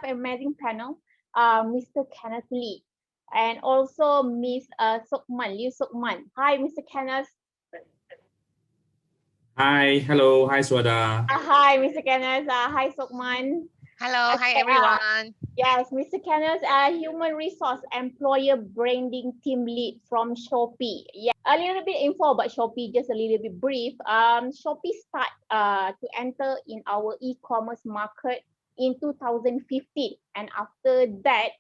have an amazing panel, Mr. Kenneth Lee, and also Miss Liu Sukman. Hi, Mr. Kenneth. Hi, hello, hi Swada. Hi, Mr. Kenneth. Hi, Sukman. Hello, hi everyone. Yes, Mr. Kenneth, Human Resource Employer Branding Team Lead from Shopee. Yeah, a little bit info about Shopee, just a little bit brief. Shopee start to enter in our e-commerce market in 2015, and after that,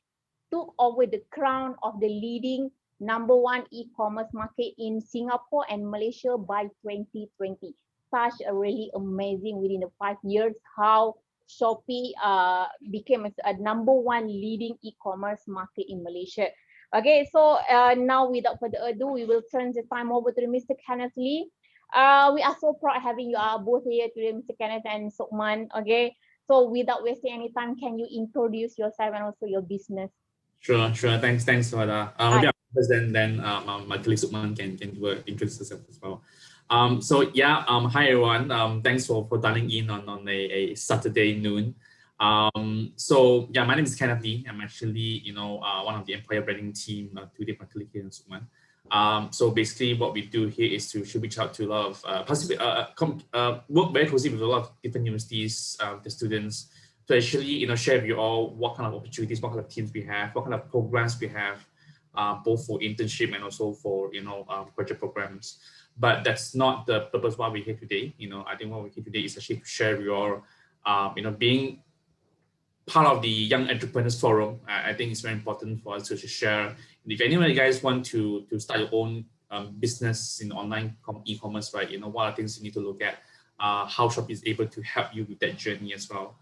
took over the crown of the leading #1 e-commerce market in Singapore and Malaysia by 2020. Such a really amazing within the 5 years how Shopee became a #1 leading e-commerce market in Malaysia. Okay, so now without further ado, we will turn the time over to Mr. Kenneth Lee. We are so proud having you both here today, Mr. Kenneth and Sukman. Okay, so without wasting any time, can you introduce yourself and also your business? Sure. Thanks, Swada. Maybe I'll first then my colleague Sukman can introduce herself as well. Hi everyone. Thanks for dialing in on a Saturday noon. My name is Kenneth Lee. I'm actually one of the employer branding team today, my colleague here in Sukman. So basically what we do here is to reach out to a lot of work very closely with a lot of different universities, the students, to actually share with you all what kind of opportunities, what kind of teams we have, what kind of programs we have, both for internship and also for graduate programs. But that's not the purpose why we're here today. I think what we're here today is actually to share with you all, being part of the Young Entrepreneurs Forum. I think it's very important for us to share. If anyone of you guys want to start your own business in online e-commerce, right? What are things you need to look at? How Shopee is able to help you with that journey as well.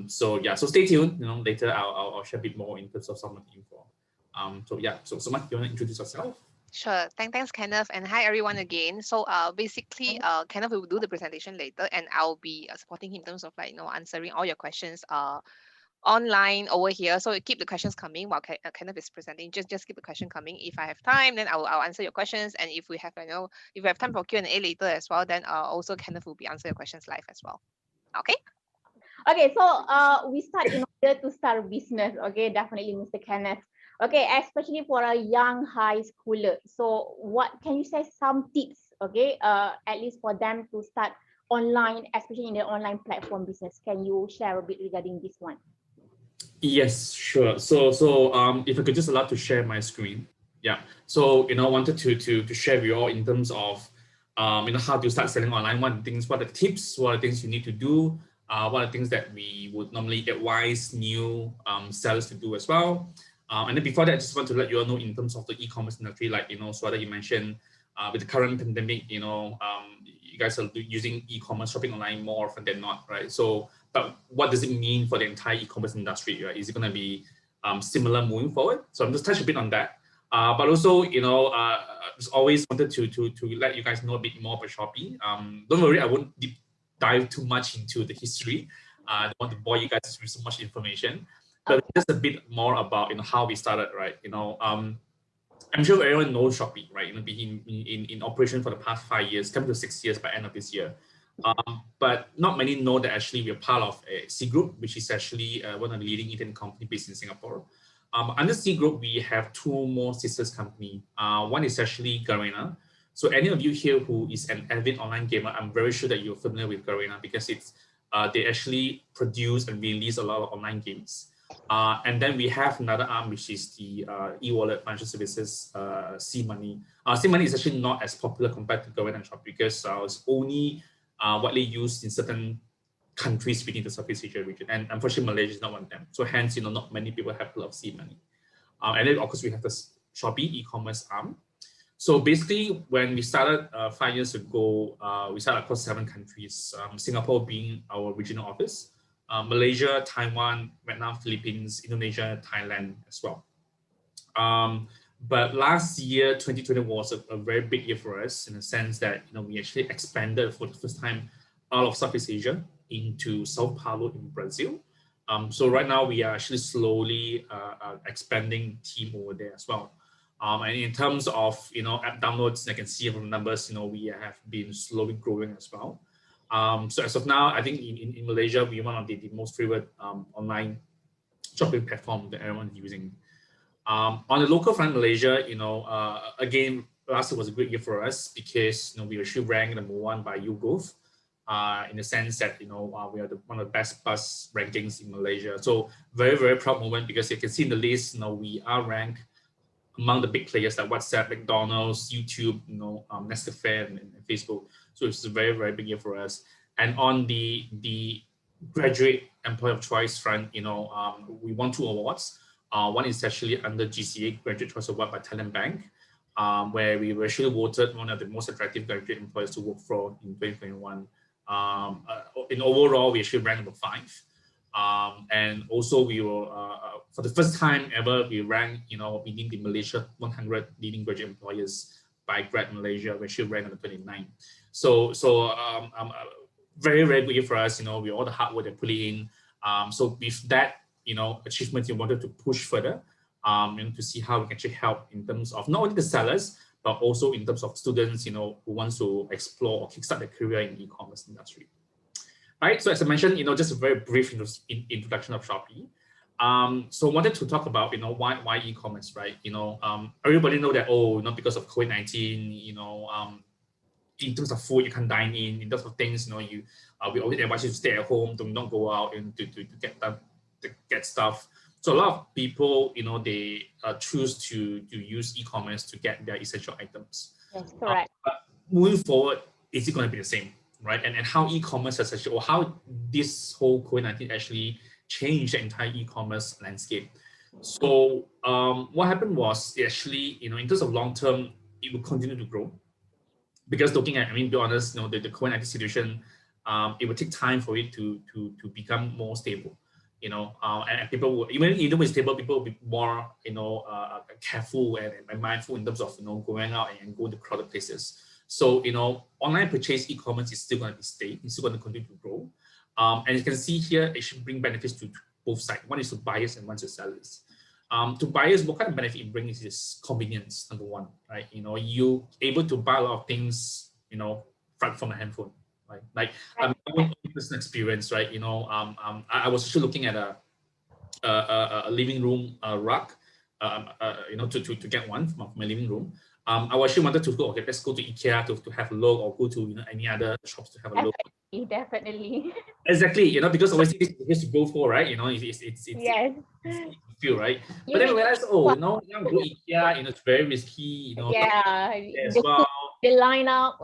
So stay tuned. Later I'll share a bit more in terms of some of the info. So Mark, you want to introduce yourself? Sure. Thanks, Kenneth, and hi everyone again. So basically, Kenneth will do the presentation later, and I'll be supporting him in terms of answering all your questions online over here. So keep the questions coming while Kenneth is presenting. Just keep the question coming. If I have time, then I'll answer your questions, and if we have if we have time for Q&A later as well, then also Kenneth will be answering your questions live as well. Okay. Okay, so we start in order to start a business. Okay, definitely, Mr. Kenneth. Okay, especially for a young high schooler. So what can you say some tips, okay, at least for them to start online, especially in the online platform business? Can you share a bit regarding this one? Yes, sure. So if I could just allow to share my screen. Yeah. So wanted to share with you all in terms of how to start selling online. What are the tips, what are the things you need to do, what are the things that we would normally advise new sellers to do as well. And then before that, I just want to let you all know in terms of the e-commerce industry, like Swada, you mentioned, with the current pandemic, you guys are using e-commerce shopping online more often than not, right? So, but what does it mean for the entire e-commerce industry, right? Is it going to be similar moving forward? So I'm just touch a bit on that. But also, just always wanted to let you guys know a bit more about Shopee. Don't worry, I won't deep dive too much into the history. I don't want to bore you guys with so much information. But just a bit more about how we started, right? I'm sure everyone knows Shopee, right? Being in operation for the past 5 years, coming to 6 years by end of this year. But not many know that actually we're part of a C Group, which is actually one of the leading internet company based in Singapore. Under C Group, we have 2 more sisters company. One is actually Garena. So any of you here who is an avid online gamer, I'm very sure that you're familiar with Garena because it's they actually produce and release a lot of online games. And then we have another arm, which is the e-wallet financial services, SEGi. SEGi is actually not as popular compared to Garena and Shopee because it's only widely used in certain countries within the Southeast Asia region. And unfortunately, Malaysia is not one of them. So hence, not many people have heard of SEGi. And then, of course, we have the Shopee e-commerce arm. So basically, when we started 5 years ago, we started across 7 countries, Singapore being our regional office. Malaysia, Taiwan, Vietnam, Philippines, Indonesia, Thailand as well. But last year, 2020 was a very big year for us in the sense that we actually expanded for the first time out of Southeast Asia into Sao Paulo in Brazil. So right now we are actually slowly expanding team over there as well. And in terms of app downloads, I can see from the numbers we have been slowly growing as well. So as of now, I think in Malaysia, we're one of the most favored online shopping platform that everyone's using. On the local front, Malaysia, again, last year was a great year for us because we actually ranked #1 by YouGov, in the sense that we are one of the best bus rankings in Malaysia. So very, very proud moment, because you can see in the list, we are ranked among the big players like WhatsApp, McDonald's, YouTube, Nescafe, and Facebook. So it's a very, very big year for us. And on the graduate employer of choice front, we won 2 awards. One is actually under GCA Graduate Choice Award by Talent Bank, where we were actually voted one of the most attractive graduate employers to work for in 2021. In overall, we actually ranked #5. And also we were, for the first time ever, we ranked, within the Malaysia 100 leading graduate employers by Grad Malaysia, we actually ranked #29. So very, very good year for us, with all the hard work they put in. So with that, achievement, we wanted to push further, to see how we can actually help in terms of not only the sellers, but also in terms of students, who wants to explore or kickstart their career in e-commerce industry. Right, so as I mentioned, just a very brief introduction of Shopee. So I wanted to talk about, why e-commerce, right? Everybody know that, because of COVID-19, in terms of food, you can dine in terms of things, we always advise you to stay at home, do not go out and to get stuff. So a lot of people, they choose to use e-commerce to get their essential items. Yes, correct. But moving forward, is it going to be the same? Right, and how e-commerce has actually, or how this whole COVID-19 actually changed the entire e-commerce landscape. So what happened was, actually, in terms of long term, it will continue to grow, because looking at, to be honest, the COVID-19 situation, it will take time for it to become more stable. And people will, even with stable, people will be more careful and mindful in terms of going out and going to crowded places. So, online purchase e-commerce is still going to stay, it's still going to continue to grow. And you can see here, it should bring benefits to both sides. One is to buyers and one to sellers. To buyers, what kind of benefit it brings is convenience, number one, right? You able to buy a lot of things, from a handphone, right? Like, my own personal experience, right? I was actually looking at a living room rug, to get one from my living room. I actually wanted to go, okay, let's go to IKEA to have a look, or go to any other shops to have a look. Definitely. Exactly, because obviously this is to go for, right? It's Yes. it's feel, right? But then I realized, now go IKEA, it's very risky, Yeah. as well. The lineup.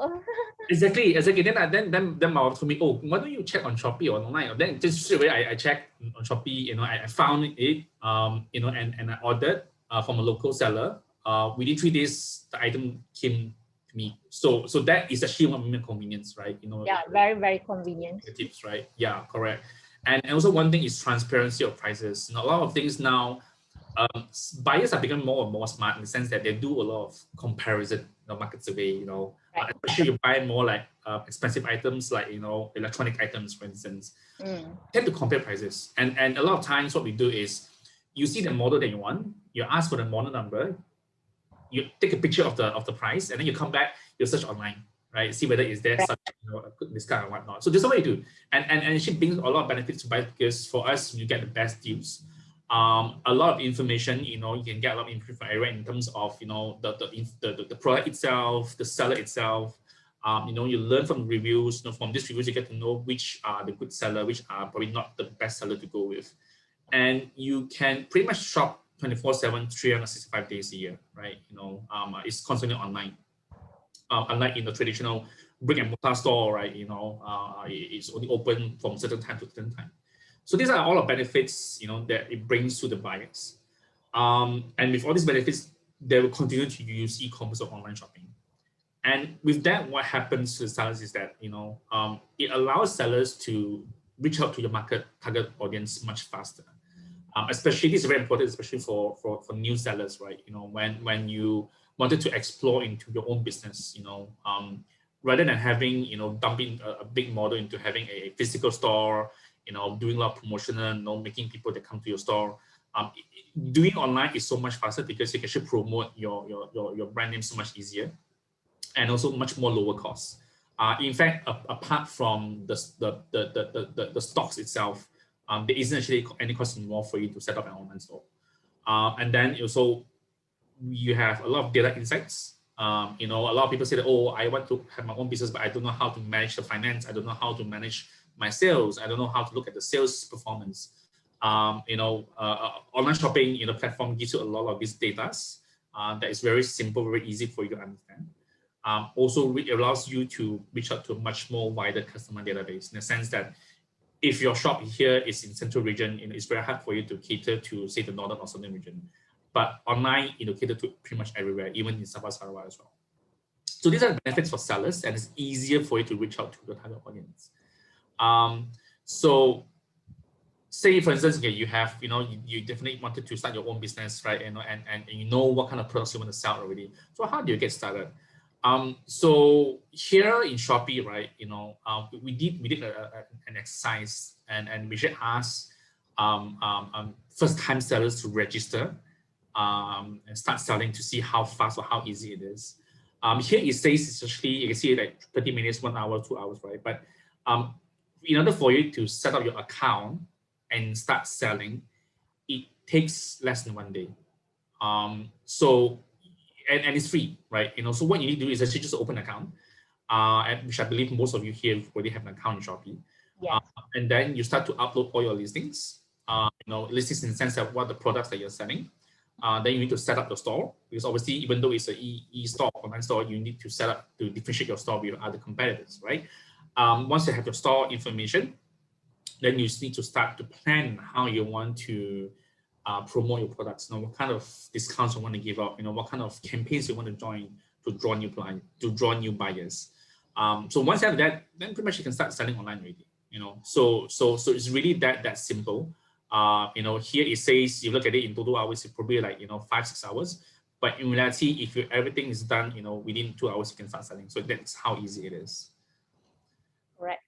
Exactly. Then my wife told me, why don't you check on Shopee or online? Then just straight away I checked on Shopee, I found it, and I ordered from a local seller. Within 3 days, the item came to me. So that is actually one of convenience, right? Yeah, very, very convenient. Tips, right? Yeah, correct. And also one thing is transparency of prices. A lot of things now, buyers are becoming more and more smart in the sense that they do a lot of comparison, market survey, Right. especially you buy more like expensive items like, electronic items, for instance, tend to compare prices. And a lot of times what we do is, you see the model that you want, you ask for the model number, you take a picture of the price, and then you come back, you search online, right? See whether is there such a good discount or whatnot. So this is what you do, and it should bring a lot of benefits to buy, because for us, you get the best deals. A lot of information, you can get a lot of information from everywhere in terms of the product itself, the seller itself. You learn from reviews. From these reviews, you get to know which are the good seller, which are probably not the best seller to go with, and you can pretty much shop 24/7, 365 days a year, right? It's constantly online. Unlike in the traditional brick and mortar store, right? It's only open from certain time to certain time. So these are all the benefits, that it brings to the buyers. And with all these benefits, they will continue to use e-commerce or online shopping. And with that, what happens to the sellers is that, it allows sellers to reach out to your target audience much faster. Especially, this is very important, especially for new sellers, right? When you wanted to explore into your own business, rather than having, dumping a big model into having a physical store, doing a lot of promotional, making people that come to your store. Doing online is so much faster, because you can actually promote your brand name so much easier, and also much more lower cost. In fact, apart from the stocks itself, there isn't actually any cost involved for you to set up an online store. And then also you have a lot of data insights. A lot of people say that, oh, I want to have my own business, but I don't know how to manage the finance. I don't know how to manage my sales. I don't know how to look at the sales performance. Online shopping, platform gives you a lot of these data that is very simple, very easy for you to understand. Also, it allows you to reach out to a much more wider customer database, in the sense that if your shop here is in central region, it's very hard for you to cater to, say, the northern or southern region. But online, cater to pretty much everywhere, even in Sabah, Sarawak as well. So these are the benefits for sellers, and it's easier for you to reach out to the target audience. So say, for instance, okay, you have, you definitely wanted to start your own business, right? And you know what kind of products you want to sell already. So how do you get started? So here in Shopee, right, we did an exercise, and we should ask first-time sellers to register and start selling to see how fast or how easy it is. Here it says it's actually, you can see it like 30 minutes, 1 hour, 2 hours, right? But in order for you to set up your account and start selling, it takes less than 1 day. So it's free, right? So what you need to do is actually just open an account, which I believe most of you here already have an account in Shopee. Yes. And then you start to upload all your listings. Listings in the sense of what the products that you're selling. Then you need to set up your store, because obviously, even though it's an e-store, online store, you need to set up to differentiate your store with other competitors, right? Once you have your store information, then you need to start to plan how you want to promote your products. What kind of discounts you want to give out, what kind of campaigns you want to join to draw new clients, to draw new buyers. So once you have that, then pretty much you can start selling online already. So it's really that simple. Here it says, you look at it in total hours, it's probably like 5-6 hours. But in reality, if everything is done, within 2 hours, you can start selling. So that's how easy it is. Correct.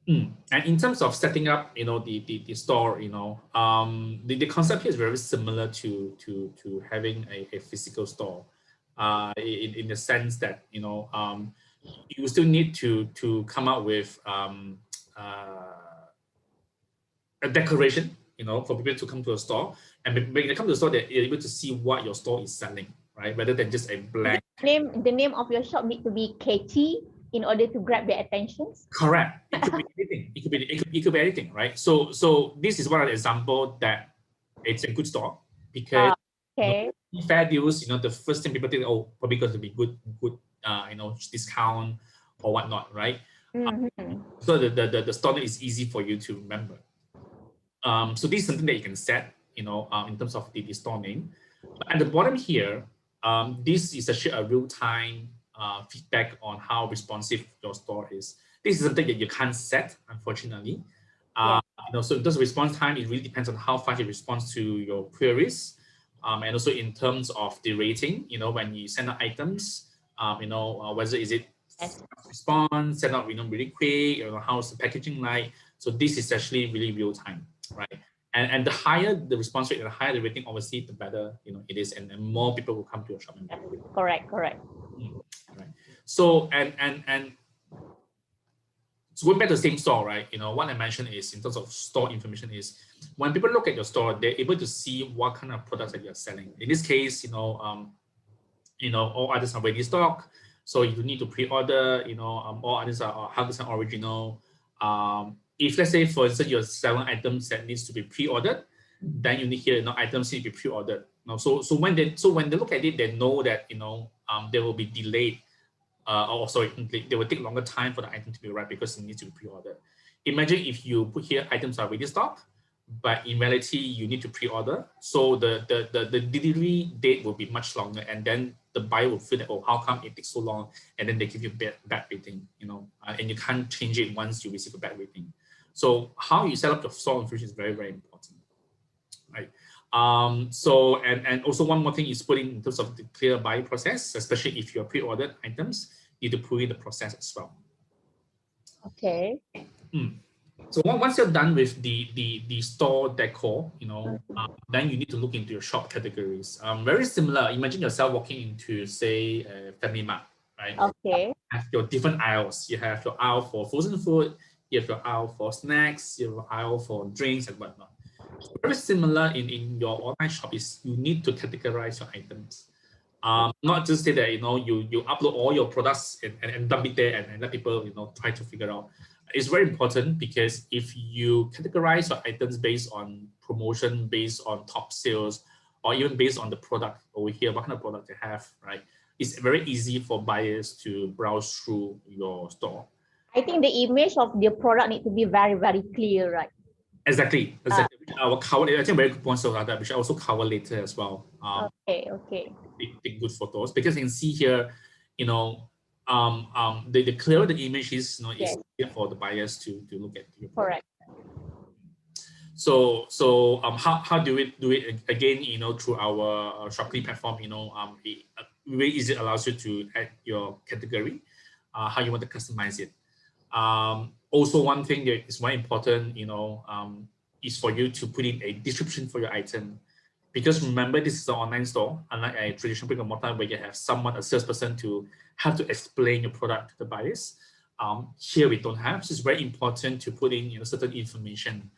And in terms of setting up, the store, the concept here is very similar to having a physical store, in the sense that you still need to come up with a decoration, for people to come to a store, and when they come to the store, they're able to see what your store is selling, right? Rather than just a blank. The name of your shop need to be catchy in order to grab their attention. Correct. It could be anything. It could be anything, right? So this is one of the example that it's a good store, because okay. Fair deals, the first thing people think, oh, probably going to be good, discount or whatnot, right? So the store name is easy for you to remember. So this is something that you can set, in terms of the store name. But at the bottom here, this is actually a real-time feedback on how responsive your store is. This is something that you can't set, unfortunately. So in terms of response time, it really depends on how fast it responds to your queries, and also in terms of the rating. When you send out items, whether is it response, send out really quick, how's the packaging like. So this is actually really real time, right? And the higher the response rate, the higher the rating, obviously, the better it is, and more people will come to your shop. Correct. Right. So so going back to the same store, right? What I mentioned is, in terms of store information, is when people look at your store, they're able to see what kind of products that you're selling. In this case, all others are ready stock, so you need to pre-order. All others are 100% original. If, let's say, for instance, you're selling items that needs to be pre-ordered, then you need here, items need to be pre-ordered. So when they look at it, they know that they will be delayed, they will take longer time for the item to be arrived because it needs to be pre-ordered. Imagine if you put here items are ready stock, but in reality you need to pre-order. So the delivery date will be much longer, and then the buyer will feel that, oh, how come it takes so long? And then they give you bad rating, and you can't change it once you receive a bad rating. So how you set up your store information is very, very important, right? So and also one more thing is putting in terms of the clear buying process, especially if you're pre-ordered items, you need to put in the process as well. Okay. So once you're done with the store decor, then you need to look into your shop categories. Very similar. Imagine yourself walking into, say, a Family Mart, right? Okay. You have your different aisles. You have your aisle for frozen food. You have your aisle for snacks, you have your aisle for drinks and whatnot. So very similar in your online shop is you need to categorize your items. Not just say that, you know, you upload all your products and dump it there and let people, you know, try to figure out. It's very important because if you categorize your items based on promotion, based on top sales, or even based on the product over here, what kind of product they have, right? It's very easy for buyers to browse through your store. I think the image of the product need to be very, very clear, right? Exactly. Which I will cover. I think very good points about that, which I also cover later as well. Okay. Take good photos because you can see here, you know, the clearer the image is, you know, it's easier for the buyers to look at your product. Correct. So how do we do it again? You know, through our Shopee platform, you know, very easy allows you to add your category, how you want to customize it. Also, one thing that is very important, you know, is for you to put in a description for your item. Because remember, this is an online store, unlike a traditional brick and mortar where you have someone, a salesperson, to have to explain your product to the buyers. Here we don't have. So it's very important to put in, you know, certain information,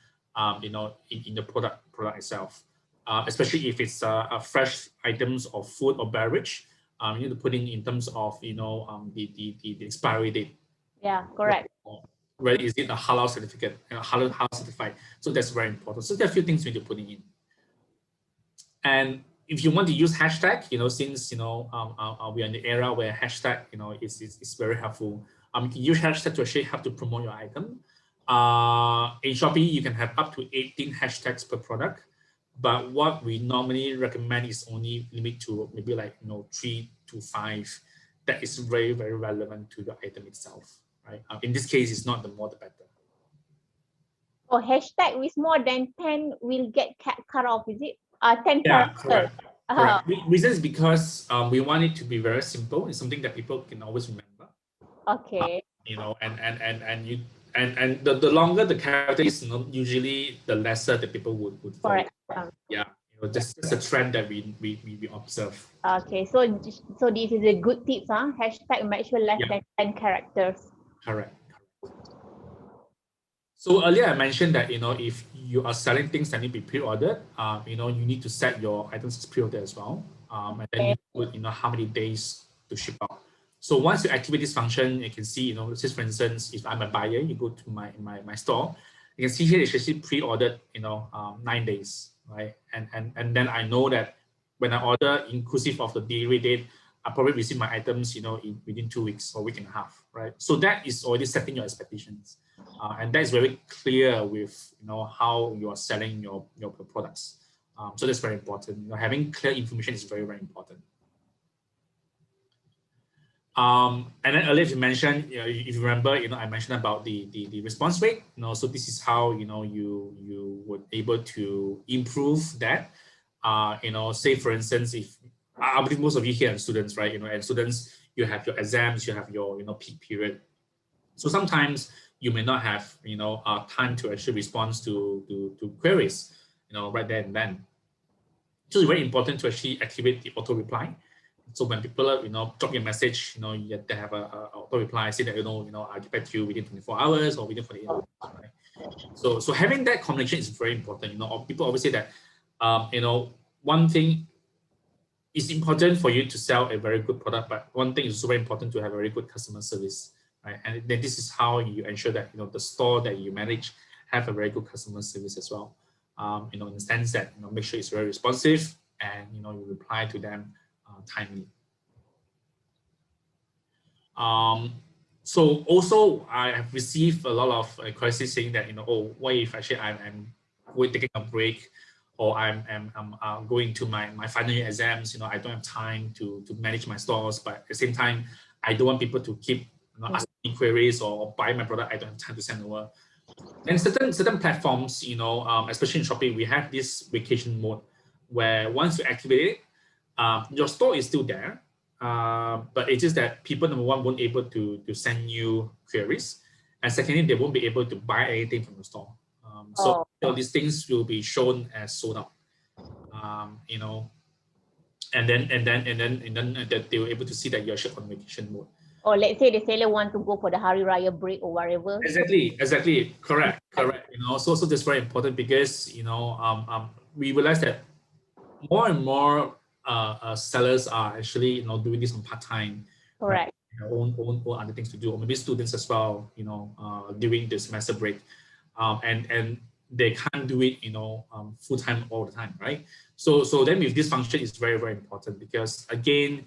you know, in the product itself. Especially if it's fresh items of food or beverage, you need to put in terms of, you know, the expiry date. Yeah, correct. Where is it a halal certificate, halal certified? So that's very important. So there are a few things we need to put in. And if you want to use hashtag, you know, since, you know, we are in the era where hashtag, you know, is very helpful. You can use hashtag to actually have to promote your item. In Shopee, you can have up to 18 hashtags per product. But what we normally recommend is only limit to maybe like, you know, 3 to 5. That is very, very relevant to the item itself, right? In this case, it's not the more the better. Oh, hashtag with more than 10 will get cut off, is it? 10 Yeah, characters. Correct. Reason is because we want it to be very simple. It's something that people can always remember. Okay. You know, and the longer the character is, you know, usually the lesser the people would follow. Correct. Yeah, you know, that's a trend that we observe. Okay, so this is a good tip, huh? Hashtag make sure less than 10 characters. Correct. So earlier I mentioned that, you know, if you are selling things that need to be pre-ordered, you know, you need to set your items as pre-ordered as well. And then you put, you know, how many days to ship out. So once you activate this function, you can see, you know, let's just for instance, if I'm a buyer, you go to my store, you can see here it's actually pre-ordered, you know, 9 days, right? And then I know that when I order, inclusive of the delivery date, I probably receive my items, you know, within 2 weeks or a week and a half, right? So that is already setting your expectations. And that is very clear with, you know, how you are selling your products. So that's very important. You know, having clear information is very, very important. And then earlier you mentioned, you know, if you remember, you know, I mentioned about the response rate. You know, so this is how, you know, you would able to improve that. You know, say for instance, if I believe most of you here are students, right? You know, and students, you have your exams, you have your, you know, peak period. So sometimes you may not have, you know, time to actually respond to queries, you know, right there and then. So it's very important to actually activate the auto reply. So when people, you know, drop you a message, you know, they have a auto reply, say that, you know, I'll get back to you within 24 hours or within 48 hours, right? So having that communication is very important. You know, people always say that, you know, one thing is important for you to sell a very good product, but one thing is super important to have a very good customer service, right? And then this is how you ensure that, you know, the store that you manage have a very good customer service as well. You know, in the sense that, you know, make sure it's very responsive and, you know, you reply to them timely. So also I have received a lot of questions saying that, you know, oh, what if actually I'm taking a break, or I'm going to my final year exams, you know, I don't have time to manage my stores, but at the same time, I don't want people to keep, you know, asking me queries or buy my product. I don't have time to send over. And certain platforms, you know, especially in Shopee, we have this vacation mode where once you activate it, your store is still there, but it's just that people, number one, won't be able to send you queries, and secondly, they won't be able to buy anything from the store. So you know, these things will be shown as sold out, you know, and then that they were able to see that you're on vacation mode. Or let's say the seller want to go for the Hari Raya break or whatever. Exactly. Correct. So that's very important because we realize that more and more sellers are actually doing this on part time. Correct. Own other things to do, or maybe students as well. During the semester break, and they can't do it full time all the time, right? So then with this function is very, very important because again,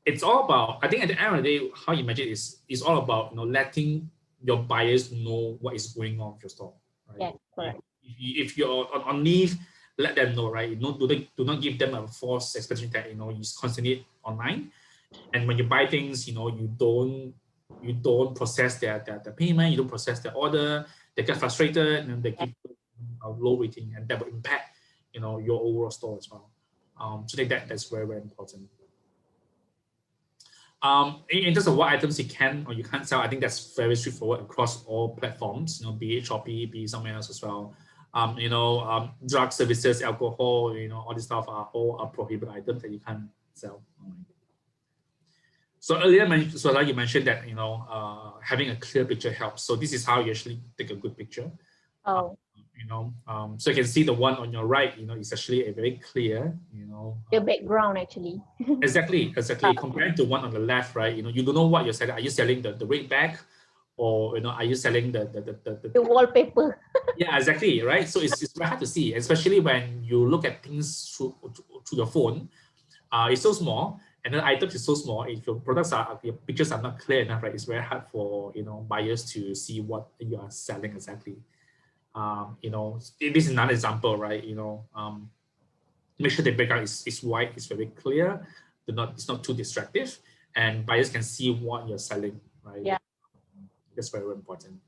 it's all about, I think at the end of the day, how you imagine is all about letting your buyers know what is going on with your store, right? Yes, correct. If you're on leave, let them know, right? Do not give them a false expectation that it's constantly online, and when you buy things, you don't process their payment, you don't process their order, they get frustrated and they give a low rating, and that will impact your overall store as well. So I think that's very, very important. In terms of what items you can or you can't sell, I think that's very straightforward across all platforms. Be it Shopee, be it somewhere else as well. Drug services, alcohol, all this stuff are all prohibited items that you can't sell online. So earlier, you mentioned that having a clear picture helps. So this is how you actually take a good picture. Oh. So you can see the one on your right, it's actually a very clear, The background actually. Exactly. Compared to one on the left, right? You don't know what you're selling. Are you selling the red bag, or are you selling the wallpaper? Yeah, exactly, right? So it's very hard to see, especially when you look at things through your phone. It's so small, and the items is so small. If your your pictures are not clear enough, right? It's very hard for buyers to see what you are selling exactly. This is another example, right? Make sure the background is white, it's very clear, it's not too distractive, and buyers can see what you're selling, right? Yeah, that's very, very important.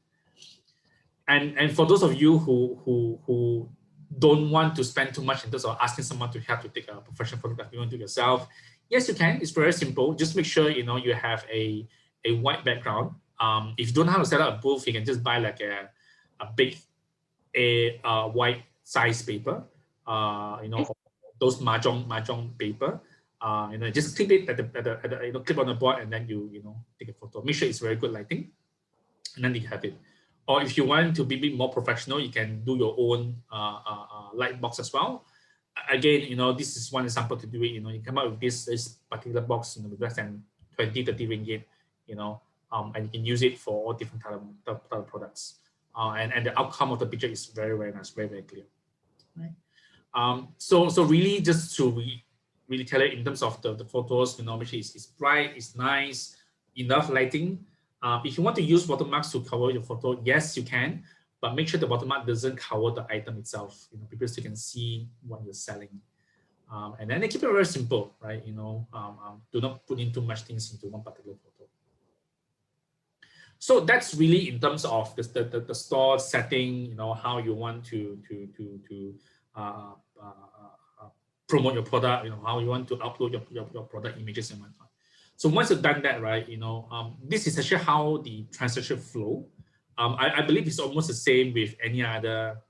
And for those of you who don't want to spend too much in terms of asking someone to help to take a professional photograph, you want to do it yourself, yes, you can. It's very simple. Just make sure you have a white background. If you don't know how to set up a booth, you can just buy like a big white size paper, those mahjong paper. Just clip it at the clip on the board, and then you take a photo. Make sure it's very good lighting, and then you have it. Or if you want to be a bit more professional, you can do your own light box as well. Again, this is one example to do it. You come up with this particular box, with less than 20-30 ringgit, and you can use it for all different type of products. And the outcome of the picture is very, very nice, very, very clear. Right. So really just to really tell it in terms of the photos, which is bright, it's nice, enough lighting. If you want to use watermarks to cover your photo, yes, you can, but make sure the watermark doesn't cover the item itself. People still can see what you're selling. And then they keep it very simple, right? Do not put in too much things into one particular photo. So that's really in terms of the store setting, how you want to promote your product, how you want to upload your product images and whatnot. So once you've done that, right, this is actually how the transaction flow. I believe it's almost the same with any other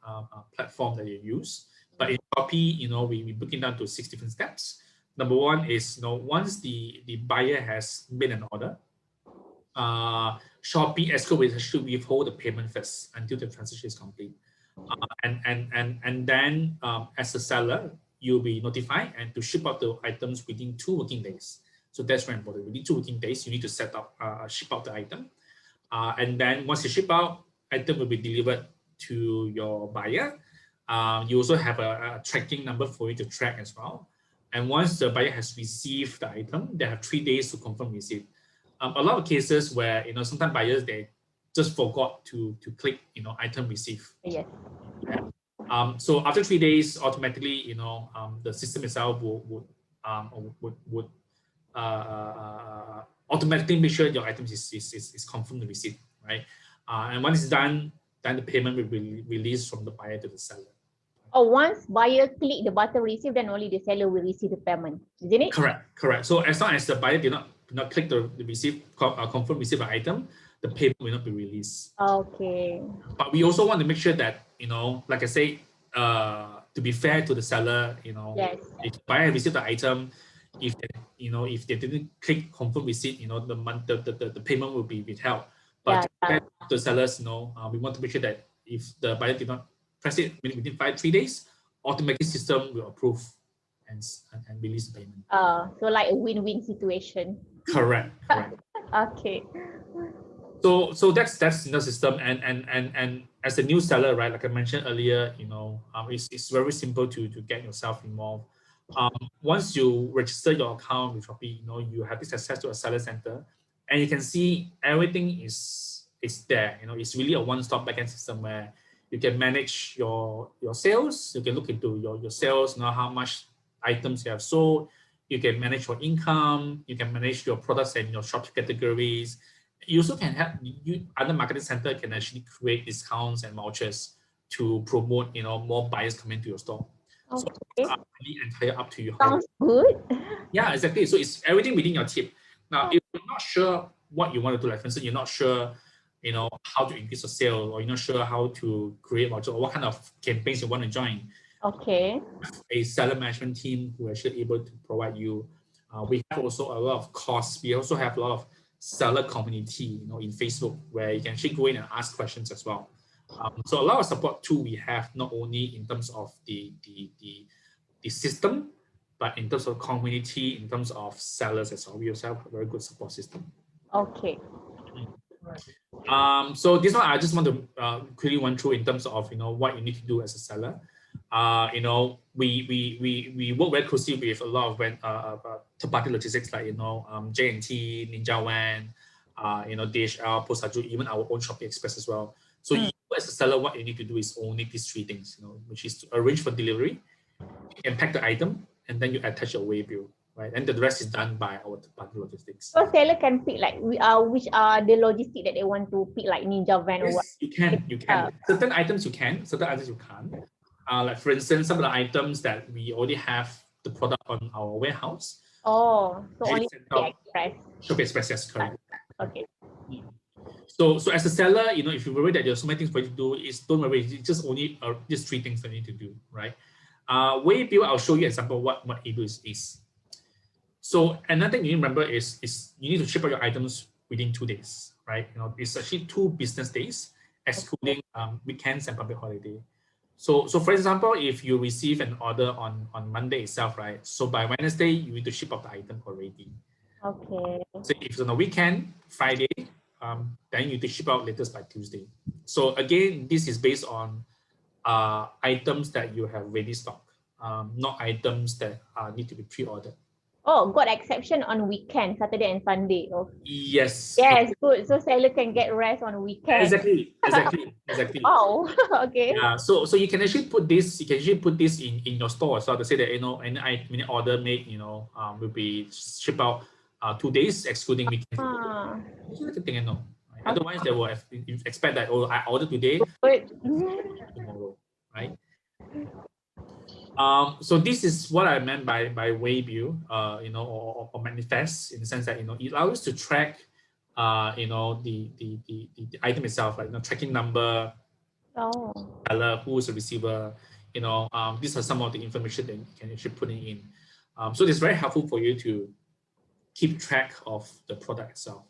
platform that you use. But in Shopee, we break it down to 6 different steps. Number one is, once the buyer has made an order, Shopee escrow will actually withhold the payment first until the transaction is complete. And then as a seller, you'll be notified and to ship out the items within 2 working days. So that's very important. Within 2 working days, you need to set up, ship out the item. And then once you ship out, item will be delivered to your buyer. You also have a tracking number for you to track as well. And once the buyer has received the item, they have 3 days to confirm receipt. A lot of cases where, sometimes buyers, they just forgot to click, item received. Yes. So after 3 days, automatically, the system itself would automatically make sure your items is confirmed the receipt, right? And once it's done, then the payment will be released from the buyer to the seller. Oh, once buyer click the button receive, then only the seller will receive the payment, isn't it? Correct. So as long as the buyer did not click the receive, confirm receive an item, the payment will not be released. Okay. But we also want to make sure that, like I say, to be fair to the seller, yes, if the buyer received the item, if they, if they didn't click confirm receipt, the payment will be withheld. But to prepare the sellers, we want to make sure that if the buyer did not press it within 3 days, automatic system will approve and release the payment. So like a win-win situation. Correct. Okay. So that's the system, and as a new seller, right? Like I mentioned earlier, it's very simple to get yourself involved. Once you register your account with Shopee, you have this access to a seller center, and you can see everything is there. It's really a one-stop backend system where you can manage your sales. You can look into your sales, how much items you have sold. You can manage your income. You can manage your products and your shop categories. You also can have other marketing center can actually create discounts and vouchers to promote more buyers coming to your store. Okay. So it's really entire up to you. Sounds good. Yeah, exactly. So it's everything within your tip. Now, if you're not sure what you want to do, like for instance, you're not sure, how to increase your sale, or you're not sure how to create voucher, or what kind of campaigns you want to join. Okay. A seller management team who are actually able to provide you. We have also a lot of courses. We also have a lot of seller community, in Facebook, where you can actually go in and ask questions as well. So a lot of support too we have, not only in terms of the system, but in terms of community, in terms of sellers as well. We also have a very good support system. Okay. So this one I just want to quickly run through in terms of what you need to do as a seller. We work very closely with a lot of third-party logistics like J&T, Ninja Van, DHL, Postaju, even our own Shopee Express as well. So you as a seller, what you need to do is only these 3 things, which is to arrange for delivery, you can pack the item, and then you attach your way bill, right? And the rest is done by our third-party logistics. So seller can pick like which are the logistic that they want to pick, like Ninja Van or what? You can. Certain items you can, certain items you can't. Like for instance, some of the items that we already have the product on our warehouse. Oh, so only Shopee Express. Shopee Express, yes, correct. Okay. So as a seller, if you're worried that there's so many things for you to do, don't worry. It's just only just 3 things that you need to do, right? Way bill, I'll show you an example what it is. So another thing you need to remember is you need to ship out your items within 2 days, right? It's actually 2 business days, excluding weekends and public holiday. So for example, if you receive an order on Monday itself, right? So by Wednesday, you need to ship out the item already. Okay. So if it's on a weekend, Friday, then you need to ship out latest by Tuesday. So again, this is based on items that you have ready stock, not items that need to be pre-ordered. Oh, got exception on weekend, Saturday and Sunday. Oh. Yes. Yes, good. So seller can get rest on weekend. Exactly. Oh, okay. Yeah. So you can actually put this. You can actually put this in your store as well to say that any order made will be shipped out 2 days excluding weekends. It's like a thing, right? Otherwise, they will expect that I ordered today, tomorrow, right? So this is what I meant by waybill, or manifest, in the sense that it allows us to track, the item itself, like tracking number, seller, who is the receiver. These are some of the information that you can actually put in. So it's very helpful for you to keep track of the product itself.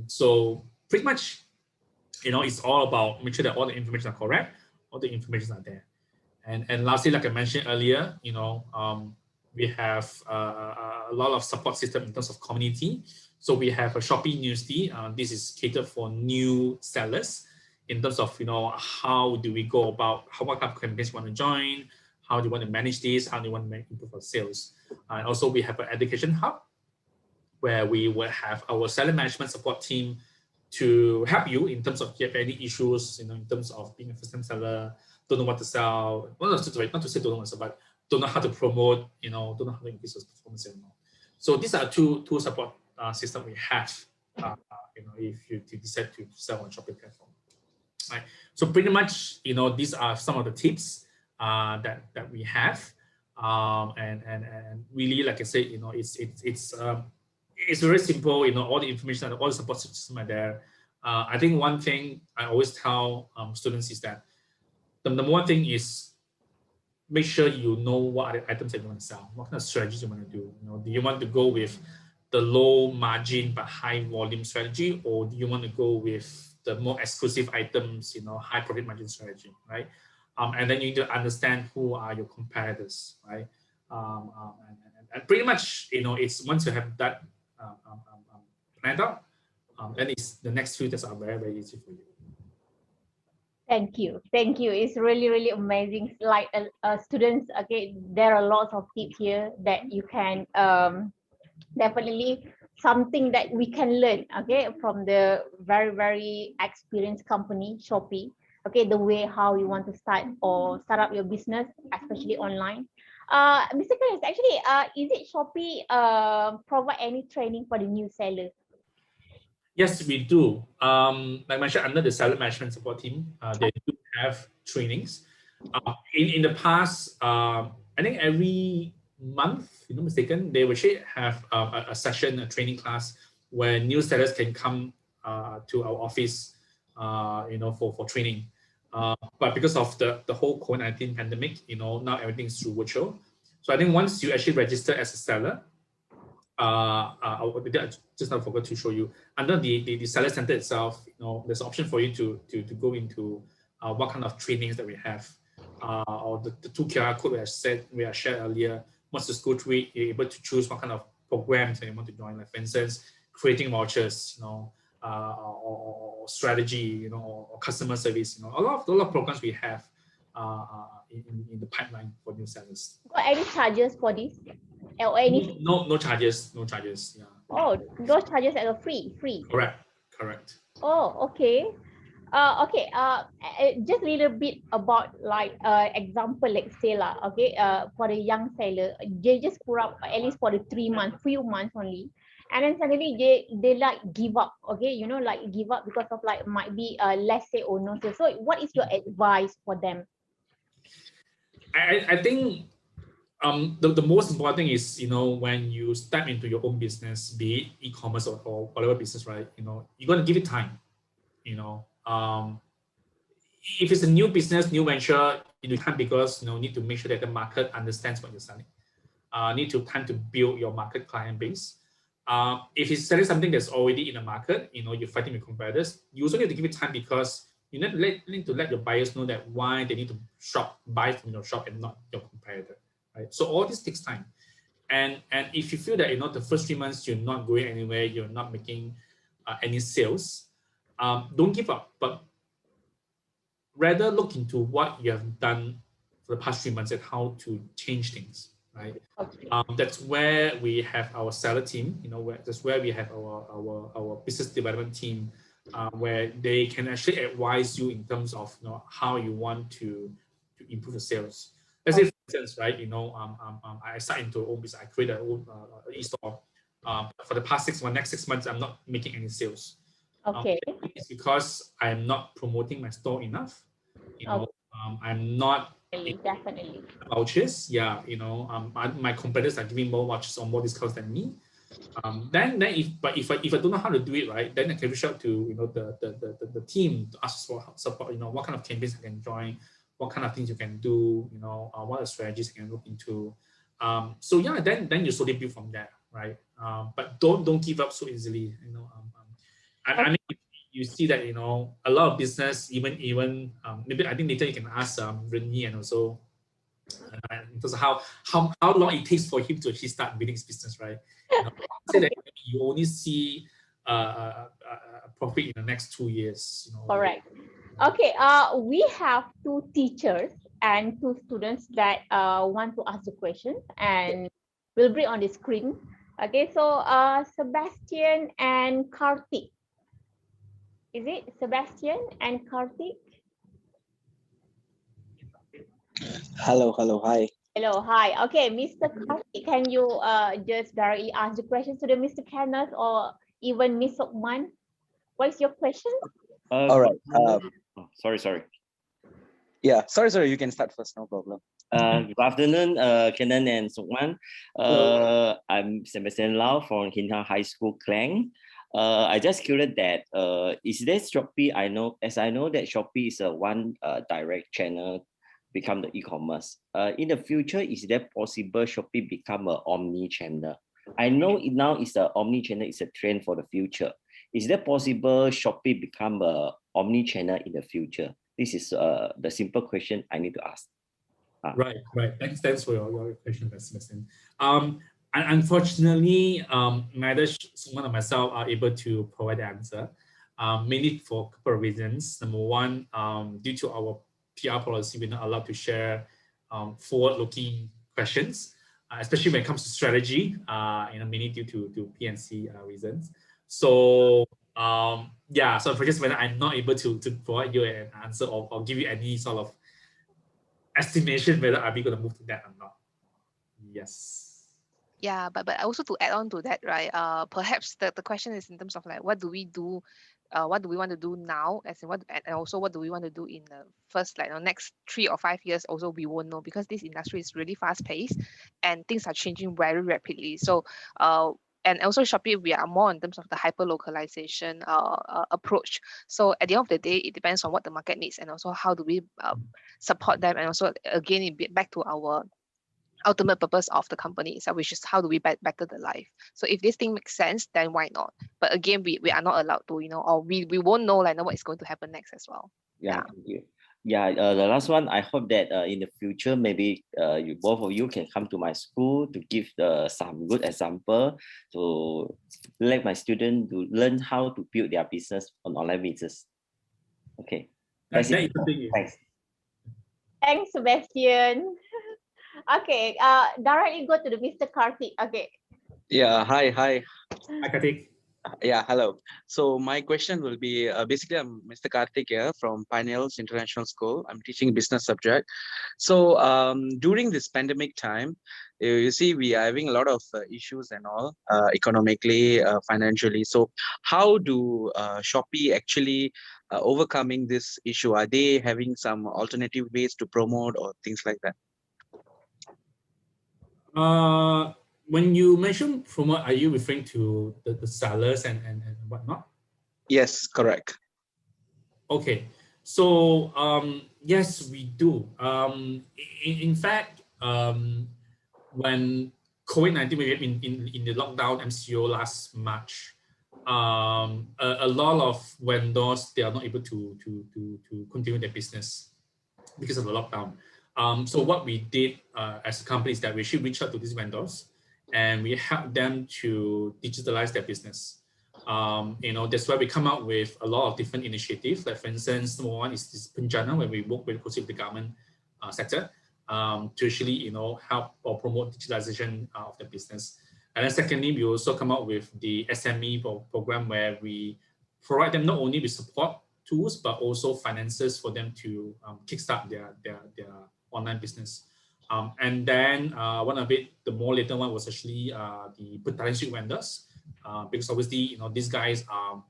So pretty much, it's all about make sure that all the information are correct, all the information are there. And lastly, like I mentioned earlier, we have a lot of support system in terms of community. So we have a Shopee Newsfeed. This is catered for new sellers in terms of, how do we go about what kind of campaigns you want to join, how do you want to manage this, how do you want to improve our sales. And also we have an education hub where we will have our seller management support team to help you in terms of if you have any issues, in terms of being a first-time seller, don't know what to sell, not to say don't know what to sell, but don't know how to promote, don't know how to increase your performance anymore. So these are two support systems we have, if you decide to sell on Shopee platform. Right. So pretty much, these are some of the tips that we have, and really, like I said, it's very simple. All the information and all the support system are there. I think one thing I always tell students is that the number one thing is make sure you know what are the items that you want to sell, what kind of strategies you want to do. Do you want to go with the low margin but high volume strategy, or do you want to go with the more exclusive items, high profit margin strategy, right? And then you need to understand who are your competitors, right? And pretty much, it's once you have that planned out, then it's the next few tests are very, very easy for you. Thank you. Thank you. It's really, really amazing. Like students, okay, there are lots of tips here that you can definitely something that we can learn, okay, from the very, very experienced company, Shopee. Okay, the way how you want to start up your business, especially online. Mr. Kenneth, actually, is it Shopee provide any training for the new sellers? Yes, we do. Like I mentioned, under the seller management support team, they do have trainings. In the past, I think every month, if I'm not mistaken, they will actually have a session, a training class where new sellers can come to our office, for training. But because of the whole COVID-19 pandemic, now everything's through virtual. So I think once you actually register as a seller, I just now forgot to show you under the seller center itself. There's an option for you to go into what kind of trainings that we have, or the two QR code we have shared earlier. Once you go through it, you're able to choose what kind of programs that you want to join. Like for instance, creating vouchers, or strategy, or customer service. A lot of programs we have in the pipeline for new sellers. Got any charges for this? Or any? No charges. Yeah. Oh, those charges are free. Correct. Oh, okay. Okay. Just a little bit about like example, let's say lah. Okay. For the young seller, they just put up at least for the few months only, and then suddenly they like give up. Okay, like give up because of like might be less say or no say. So, what is your advice for them? I think the most important thing is, when you step into your own business, be it e-commerce or whatever business, right? You're going to give it time. If it's a new business, new venture, you need time because need to make sure that the market understands what you're selling. Need to time to build your market client base. If it's selling something that's already in the market, you're fighting with competitors, you also need to give it time because you need to let your buyers know that why they need to buy from your shop and not your competitor. Right? So all this takes time, and if you feel that the first 3 months you're not going anywhere, you're not making any sales, don't give up, but rather look into what you have done for the past 3 months and how to change things. Right? Okay. That's where we have our seller team. That's where we have our business development team, where they can actually advise you in terms of how you want to improve the sales. Let's say, for instance, right? I start into own business. I create a own e-store. For the past 6 months, next 6 months, I'm not making any sales. Okay. It's because I'm not promoting my store enough. I'm not definitely vouchers. Yeah, my competitors are giving more vouchers or more discounts than me. Then if I don't know how to do it right, then I can reach out to the team to ask for support. What kind of campaigns I can join, what kind of things you can do, what are strategies you can look into. So yeah, then you slowly build from there, right? But don't give up so easily. I mean, you see that a lot of business, even maybe I think later you can ask Renee and also in terms of how long it takes for him to actually start building his business, right? Say that you only see a profit in the next 2 years. Correct. Okay. We have 2 teachers and 2 students that want to ask the question, and we'll bring on the screen. Okay. So Sebastian and Karthik. Is it Sebastian and Karthik? Hello, hi. Hello, hi. Okay, Mr. Karthik, can you just directly ask the questions to the Mr. Kenneth or even Ms. Sukman? What is your question? All right. Sorry. Yeah, sorry. You can start first, no problem. Good afternoon, Kenneth and Sukman. I'm Sebastian Lau from Hinha High School, Klang. I just curious that is there Shopee? I know that Shopee is a one direct channel become the e-commerce. In the future, is there possible Shopee become a omni-channel? I know now is the omni-channel is a trend for the future. Is that possible Shopee become a omni-channel in the future? This is the simple question I need to ask. Right. Thanks for your question, Sebastian. Unfortunately, neither someone or myself are able to provide the answer, mainly for a couple of reasons. Number one, due to our PR policy, we're not allowed to share forward-looking questions, especially when it comes to strategy, mainly due to P&C reasons. So, so for just when I'm not able to provide you an answer or give you any sort of estimation whether are we going to move to that or not. Yes. Yeah, but also to add on to that, right? Perhaps the question is in terms of like what do we do, what do we want to do now, as in what, and also what do we want to do in the first next 3 or 5 years. Also, we won't know because this industry is really fast paced and things are changing very rapidly. So, and also Shopee, we are more in terms of the hyper localization approach. So at the end of the day, it depends on what the market needs and also how do we support them, and also again back to our ultimate purpose of the company itself, which is how do we better the life. So if this thing makes sense, then why not? But again, we are not allowed to, or we won't know what is going to happen next as well. Yeah. Thank you. Yeah, the last one, I hope that in the future, maybe you both of you can come to my school to give some good example to let my students to learn how to build their business on online business. Okay. That's it. Thanks. Thanks, Sebastian. Okay, directly go to the Mr. Karthik. Okay. Yeah, hi. Hi, Karthik. Yeah, hello. So my question will be, basically I'm Mr. Karthik here from Pioneers International School. I'm teaching business subject. So during this pandemic time, you see we are having a lot of issues and all, economically, financially. So how do Shopee actually overcoming this issue? Are they having some alternative ways to promote or things like that? When you mention promote, are you referring to the sellers and whatnot? Yes, correct. Okay, so yes, we do. In fact, when COVID-19 in the lockdown MCO last March, a lot of vendors, they are not able to continue their business because of the lockdown. So what we did as a company is that we should reach out to these vendors and we help them to digitalize their business. That's why we come out with a lot of different initiatives. Like for instance, number one is this Penjana, where we work very closely with the government sector to actually help or promote digitalization of the business. And then secondly, we also come out with the SME program where we provide them not only with support tools but also finances for them to kickstart their online business. And then one of it, the more later one was actually the Petaling vendors, because obviously these guys are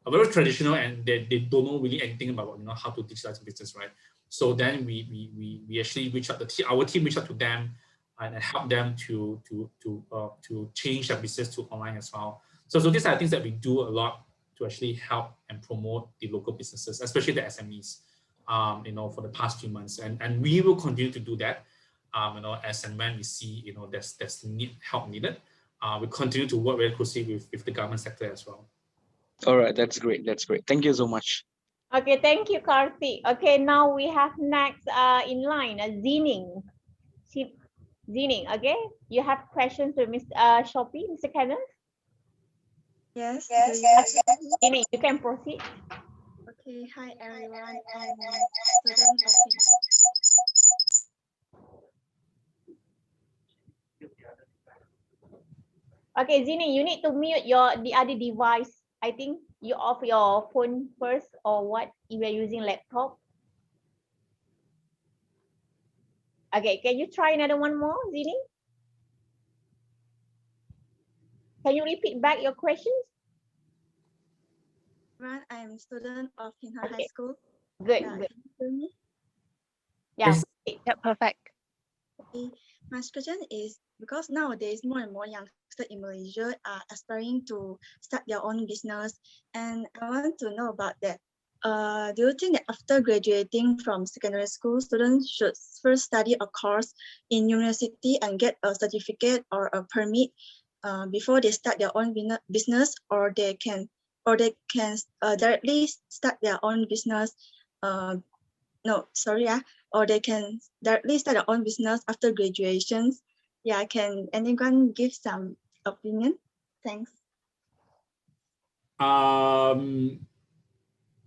very traditional and they don't know really anything about how to digitalize business, right? So then we actually reach out, our team reached out to them and help them to change their business to online as well. So these are things that we do a lot to actually help and promote the local businesses, especially the SMEs, for the past few months, and we will continue to do that, as and when we see there's help needed. We continue to work very closely with the government sector as well. All right, that's great. That's great. Thank you so much. Okay, thank you, Karthik. Okay, now we have next in line, Zining. Zining, okay, you have questions to Mr. Shopee, Mr. Kenneth? Yes. Zining, you can proceed. Okay, hi everyone. I'm a student of Okay, Zining, you need to mute the other device. I think you off your phone first, or what? If you're using laptop. Okay, can you try another one more, Zining? Can you repeat back your questions? I'm a student of Hinha High School. Good, Can good. you hear me? Yeah. Yes. Yeah, perfect. Okay. My question is, because nowadays more and more youngsters in Malaysia are aspiring to start their own business, and I want to know about that. do you think that after graduating from secondary school, students should first study a course in university and get a certificate or a permit before they start their own business, or they can directly start their own business? Or they can directly start their own business after graduations. Yeah, can anyone give some opinion? Thanks.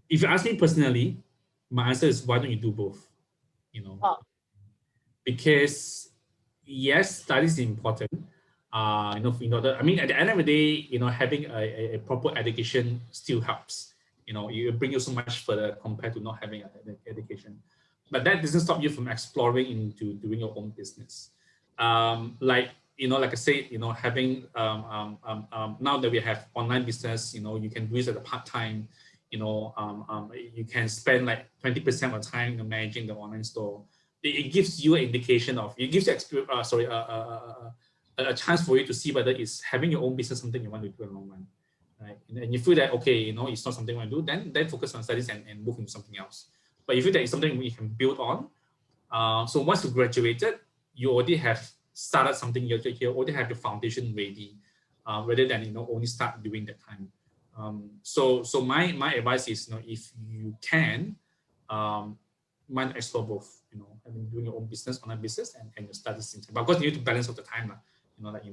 If you ask me personally, my answer is why don't you do both? Oh. Because yes, study is important. I mean, at the end of the day, having a proper education still helps. It brings you so much further compared to not having an education. But that doesn't stop you from exploring into doing your own business. Like I said, having now that we have online business, you can do it as a part-time. You can spend like 20% of the time managing the online store. It gives you an indication of, it gives you a chance for you to see whether it's having your own business something you want to do in the long run, right? And you feel that okay, it's not something you want to do, then focus on studies and move into something else. But if you feel that it's something you can build on, so once you graduated, you already have started something. You already have the foundation ready, rather than only start during that time. So my advice is, if you can, mind explore both. Doing your own business, online business, and your studies. But of course, you need to balance all the time,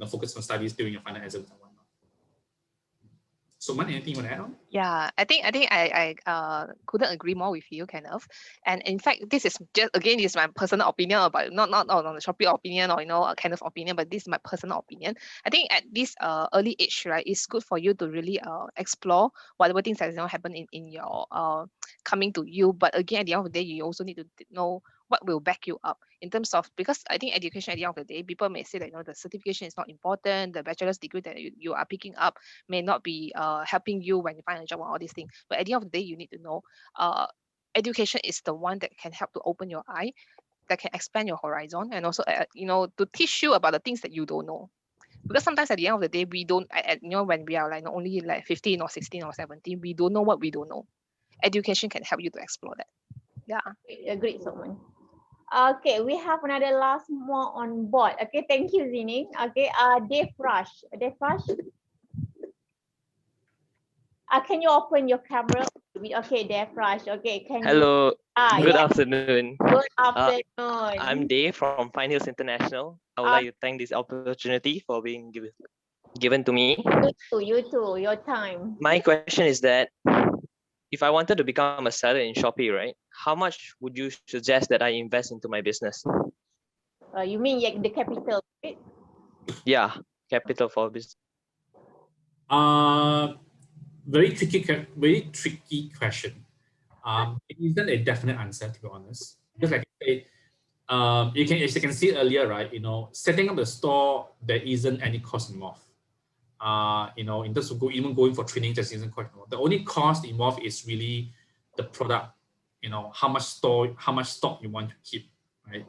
focus on studies, doing your final exams and whatnot. So, anything you want to add on? Yeah, I think I couldn't agree more with you, Kenneth. And in fact, this is just again, this is my personal opinion about not on the Shopee opinion or Kenneth's opinion, but this is my personal opinion. I think at this early age, right, it's good for you to really explore whatever things that happen in your coming to you. But again, at the end of the day, you also need to know what will back you up in terms of, because I think education at the end of the day, people may say that the certification is not important, the bachelor's degree that you are picking up may not be helping you when you find a job or all these things. But at the end of the day, you need to know education is the one that can help to open your eye, that can expand your horizon, and also to teach you about the things that you don't know. Because sometimes at the end of the day, we don't, when we are like only like 15 or 16 or 17, we don't know what we don't know. Education can help you to explore that. Yeah. Agreed, Soman. Okay, we have another last more on board. Okay, thank you, Zining. Okay, Dave Rush. Can you open your camera? Okay, Dave Rush. Okay, can Hello. you? Good afternoon. Good afternoon. I'm Dave from Fine Hills International. I would like to thank this opportunity for being given to me. You too, your time. My question is that if I wanted to become a seller in Shopee, right, how much would you suggest that I invest into my business? You mean the capital, right? Yeah, capital for business. Very tricky question. It isn't a definite answer, to be honest. Because like I said, as you can see earlier, right? Setting up the store, there isn't any cost involved. In terms of even going for training, just isn't quite involved. The only cost involved is really the product. How much stock you want to keep, right?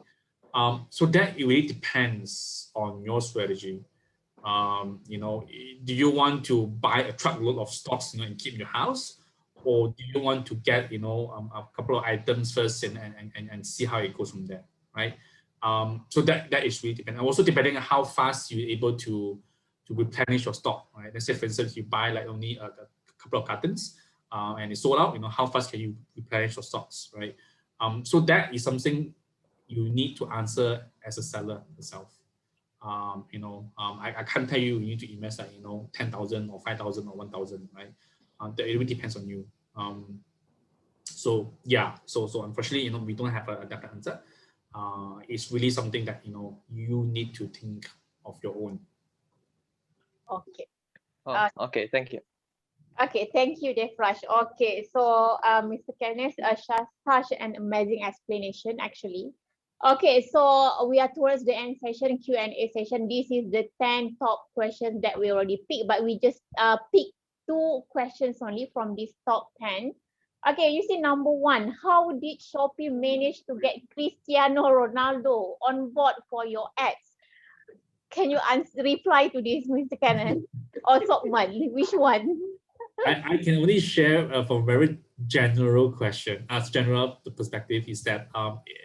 So that it really depends on your strategy. Do you want to buy a truckload of stocks, and keep in your house, or do you want to get, a couple of items first and see how it goes from there, right? So that is really dependent. Also depending on how fast you're able to replenish your stock, right? Let's say, for instance, you buy like only a couple of cartons, and it's sold out. How fast can you replenish your stocks, right? So that is something you need to answer as a seller yourself. I can't tell you need to invest like 10,000 or 5,000 or 1,000, right? That it really depends on you. So yeah, so unfortunately, we don't have a definite answer. It's really something that you need to think of your own. Okay. Okay, thank you. Okay, thank you, Defrash. Okay, so Mr. Kenneth, such an amazing explanation, actually. Okay, so we are towards the end session, Q&A session. This is the 10 top questions that we already picked, but we just picked 2 questions only from this top 10. Okay, you see number 1, how did Shopee manage to get Cristiano Ronaldo on board for your ads? Can you reply to this, Mr. Kenneth? Or Sokman, which one? I can only share from very general question, as general perspective is that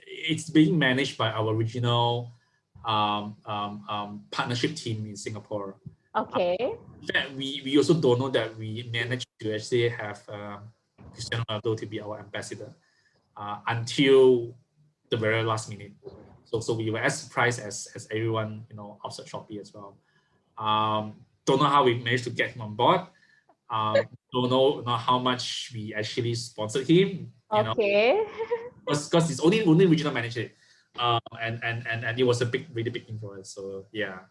it's being managed by our regional partnership team in Singapore. Okay. In fact, we also don't know that we managed to actually have Cristiano Ronaldo to be our ambassador until the very last minute. So we were as surprised as everyone, outside Shopee as well. Don't know how we managed to get him on board. Don't know how much we actually sponsored him. Okay. Because it's only regional manager, and it was a really big influence. So yeah.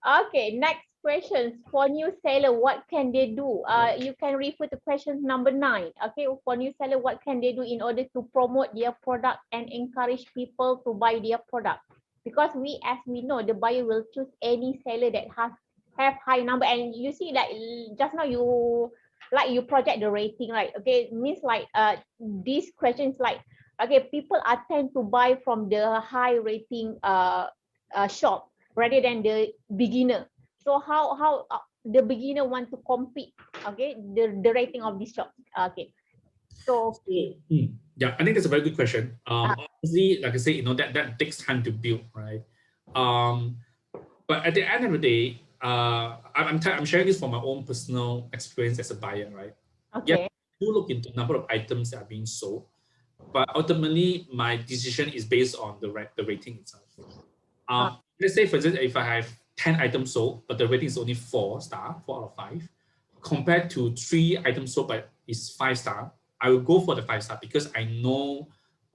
Okay, next questions. For new seller, what can they do? You can refer to question number 9. Okay, for new seller, what can they do in order to promote their product and encourage people to buy their product? Because as we know, the buyer will choose any seller that have high number. And you see, like just now you project the rating, right? Okay, means like these questions like, okay, people are tend to buy from the high rating shop rather than the beginner. So how the beginner want to compete? Okay, the rating of this shop. Okay, so yeah, I think that's a very good question. Obviously, like I say, that takes time to build, right? But at the end of the day, I'm sharing this from my own personal experience as a buyer, right? okay. Yeah, I do look into the number of items that are being sold, but ultimately my decision is based on the rating itself. Let's say, for example, if I have 10 items sold, but the rating is only 4 out of 5, compared to 3 items sold but is 5 star, I will go for the 5 star because I know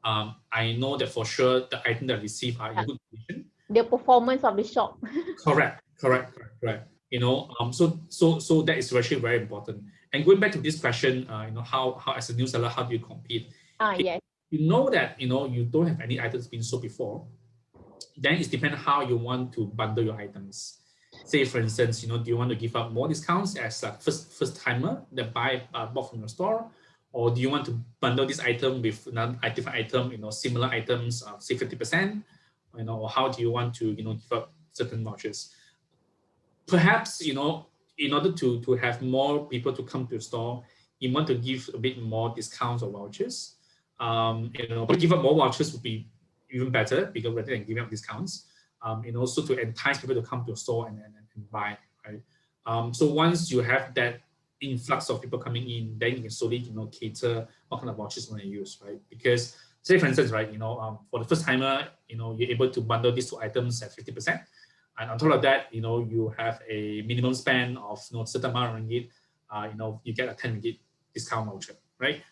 that for sure the item that I receive are in good condition. The performance of the shop. Correct. So that is actually very important. And going back to this question, how as a new seller, how do you compete? Yes. You know that you don't have any items being sold before, then it depends how you want to bundle your items. Say, for instance, do you want to give out more discounts as a first timer that bought from your store, or do you want to bundle this item with another different item, similar items, say 50%, or how do you want to give out certain vouchers? Perhaps in order to have more people to come to your store, you want to give a bit more discounts or vouchers. But give out more vouchers would be even better because rather than giving out discounts, also to entice people to come to your store and buy, right? So once you have that influx of people coming in, then you can slowly cater what kind of vouchers you want to use, right? Because say, for instance, right, for the first timer, you're able to bundle these 2 items at 50%. And on top of that, you have a minimum spend of certain amount of ringgit, you get a 10 ringgit discount voucher, right?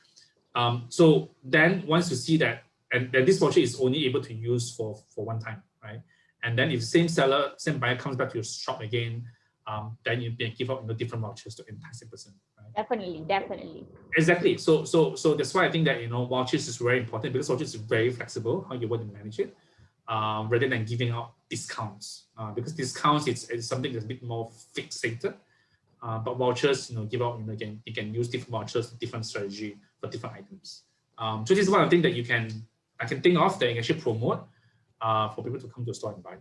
So then once you see that, and then this voucher is only able to use for one time, right? And then if same buyer comes back to your shop again, then you can give out different vouchers to entice the person, right? Definitely. Exactly. So that's why I think that vouchers is very important because vouchers is very flexible how you want to manage it, rather than giving out discounts. Because discounts it's something that's a bit more fixated. But vouchers, give out, you can use different vouchers, different strategy for different items. So this is one of the things that I can think of that you can actually promote for people to come to the store and buy.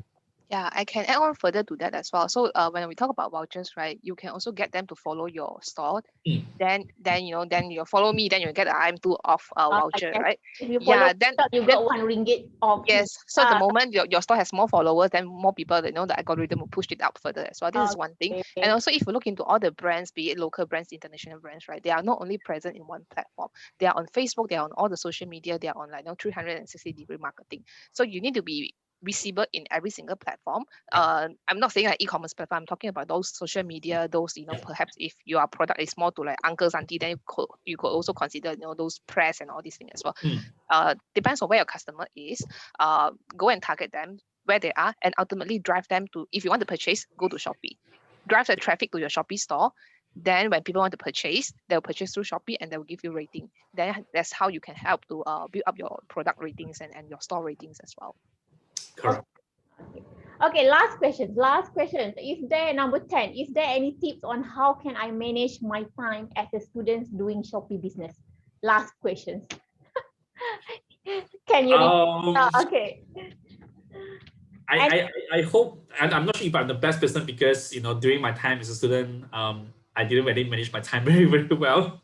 Yeah, I can add on further to that as well. So when we talk about vouchers, right, you can also get them to follow your store. Then you follow me, then you get an IM2 off voucher, Yes. right? If you follow then you got 1 ringgit off. yes. So the moment your store has more followers, then more people, the algorithm will push it up further as well. This is one thing. And also, if you look into all the brands, be it local brands, international brands, right, they are not only present in one platform. They are on Facebook, they are on all the social media, they are on 360-degree marketing. So you need to be visible in every single platform. I'm not saying like e-commerce platform, I'm talking about those social media, those, perhaps if your product is more to like uncles, auntie, then you could also consider, those press and all these things as well. Depends on where your customer is. Go and target them where they are and ultimately drive them to, if you want to purchase, go to Shopee. Drive the traffic to your Shopee store. Then when people want to purchase, they'll purchase through Shopee and they will give you rating. Then that's how you can help to build up your product ratings and your store ratings as well. Correct. Okay, last question. Is there number 10? Is there any tips on how can I manage my time as a student doing Shopee business? Last questions. Can you? Okay. I hope, and I'm not sure if I'm the best person because during my time as a student, I didn't really manage my time very, very well.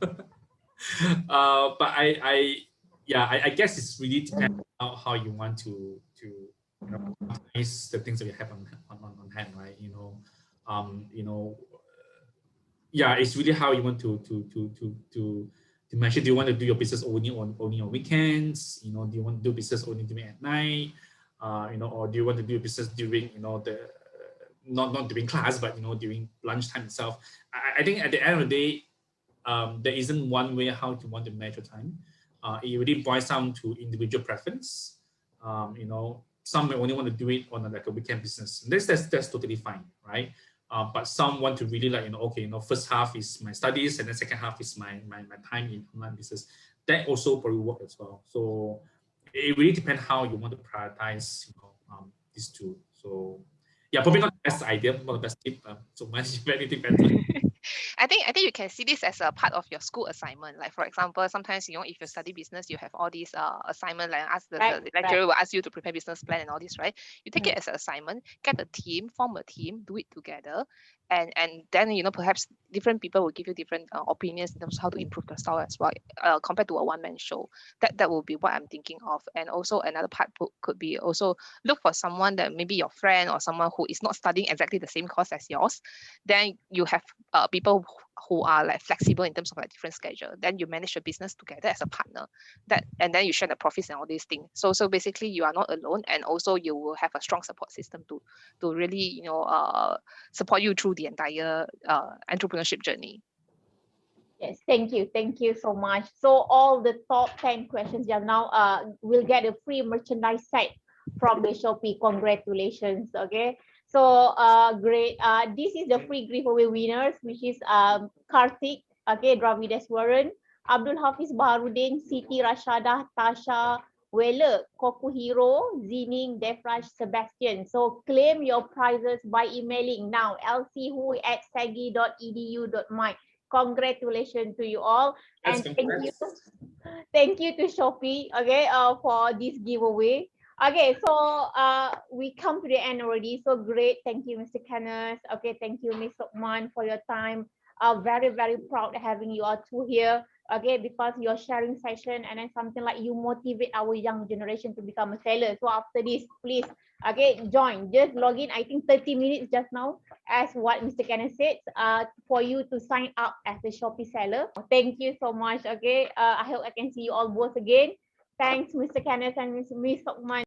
But I guess it's really depends on how you want to optimize the things that you have on hand, right? It's really how you want to measure. Do you want to do your business only on weekends? Do you want to do business only during at night? Or do you want to do business during the not during class, but during lunchtime itself? I think at the end of the day, there isn't one way how to want to measure time. It really boils down to individual preference. Some may only want to do it on a weekend business. That's totally fine, right? But some want to really first half is my studies and then second half is my time in online business. That also probably work as well. So it really depends how you want to prioritize these two. So yeah, probably not the best idea, not the best tip. So much very depends. I think you can see this as a part of your school assignment. Like for example, sometimes if you study business, you have all these assignment, like the lecturer will ask you to prepare business plan and all this, right? You take it as an assignment, get a team, form a team, do it together, and then perhaps different people will give you different opinions in terms of how to improve the style as well, compared to a one-man show. That will be what I'm thinking of. And also another part could be also look for someone that maybe your friend or someone who is not studying exactly the same course as yours. Then you have people who are like flexible in terms of like different schedule. Then you manage your business together as a partner. And then you share the profits and all these things. So basically you are not alone, and also you will have a strong support system to really support you through the entire entrepreneurship journey. Yes, thank you so much. So all the top 10 questions just now will get a free merchandise set from the Shopee. Congratulations. Okay, so great. This is the free giveaway winners, which is Karthik, okay, Dravideswaran, Abdul Hafiz Baharudin, Siti Rashada, Tasha Weller, Kokuhiro, Zining, Defraj, Sebastian. So claim your prizes by emailing now lchu@segi.edu.my. Congratulations to you all, and thank you to Shopee, okay, for this giveaway. Okay, so we come to the end already. So great, thank you, Mr. Kenneth. Okay, thank you, Ms. Sokman, for your time. Very proud having you all two here. Okay, because your sharing session and then something like you motivate our young generation to become a seller. So after this, please, okay, join. Just log in. I think 30 minutes just now, as what Mr. Kenneth said, for you to sign up as a Shopee seller. Thank you so much. Okay, I hope I can see you all both again. Thanks, Mr. Kenneth and Ms. Sokman.